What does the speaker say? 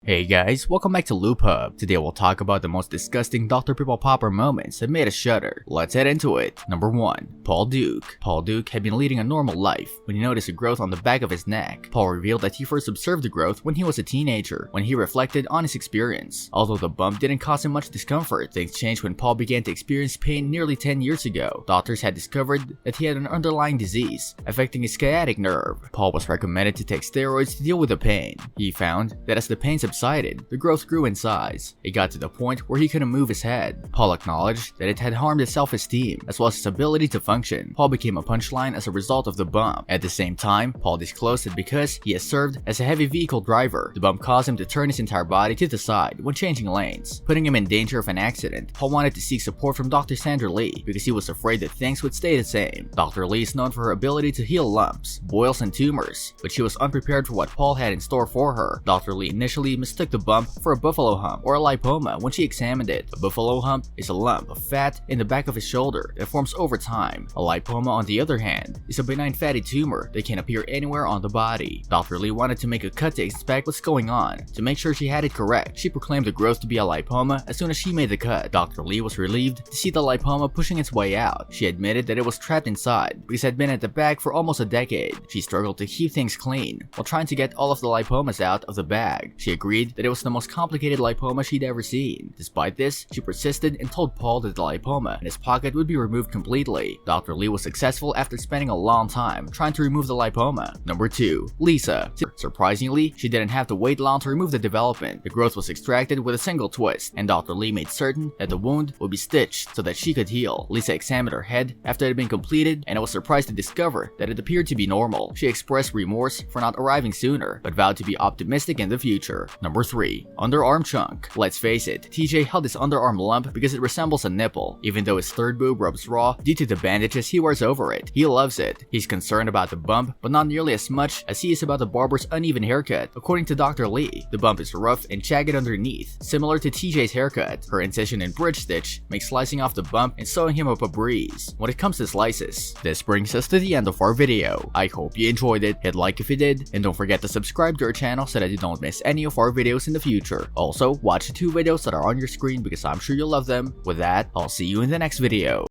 Hey guys, welcome back to Loop Hub. Today we'll talk about the most disgusting Dr. Pimple Popper moments that made us shudder. Let's head into it. Number 1. Paul Duke. Paul Duke had been leading a normal life when he noticed a growth on the back of his neck. Paul revealed that he first observed the growth when he was a teenager, when he reflected on his experience. Although the bump didn't cause him much discomfort, things changed when Paul began to experience pain nearly 10 years ago. Doctors had discovered that he had an underlying disease affecting his sciatic nerve. Paul was recommended to take steroids to deal with the pain. He found that as the pain subsided, the growth grew in size. It got to the point where he couldn't move his head. Paul acknowledged that it had harmed his self-esteem as well as his ability to function. Paul became a punchline as a result of the bump. At the same time, Paul disclosed that because he has served as a heavy vehicle driver, the bump caused him to turn his entire body to the side when changing lanes, putting him in danger of an accident. Paul wanted to seek support from Dr. Sandra Lee because he was afraid that things would stay the same. Dr. Lee is known for her ability to heal lumps, boils, and tumors, but she was unprepared for what Paul had in store for her. Dr. Lee initially mistook the bump for a buffalo hump or a lipoma when she examined it. A buffalo hump is a lump of fat in the back of his shoulder that forms over time. A lipoma, on the other hand, is a benign fatty tumor that can appear anywhere on the body. Dr. Lee wanted to make a cut to inspect what's going on. To make sure she had it correct, she proclaimed the growth to be a lipoma as soon as she made the cut. Dr. Lee was relieved to see the lipoma pushing its way out. She admitted that it was trapped inside because it had been at the bag for almost a decade. She struggled to keep things clean while trying to get all of the lipomas out of the bag. She agreed that it was the most complicated lipoma she'd ever seen. Despite this, she persisted and told Paul that the lipoma in his pocket would be removed completely. Dr. Lee was successful after spending a long time trying to remove the lipoma. Number 2. Lisa. Surprisingly, she didn't have to wait long to remove the development. The growth was extracted with a single twist, and Dr. Lee made certain that the wound would be stitched so that she could heal. Lisa examined her head after it had been completed and was surprised to discover that it appeared to be normal. She expressed remorse for not arriving sooner, but vowed to be optimistic in the future. Number 3. Underarm chunk. Let's face it, TJ held his underarm lump because it resembles a nipple, even though his third boob rubs raw due to the bandages he wears over it. He loves it. He's concerned about the bump, but not nearly as much as he is about the barber's uneven haircut. According to Dr. Lee, the bump is rough and jagged underneath, similar to TJ's haircut. Her incision and bridge stitch makes slicing off the bump and sewing him up a breeze when it comes to slices. This brings us to the end of our video. I hope you enjoyed it. Hit like if you did, and don't forget to subscribe to our channel so that you don't miss any of our videos in the future. Also, watch the 2 videos that are on your screen because I'm sure you'll love them. With that, I'll see you in the next video.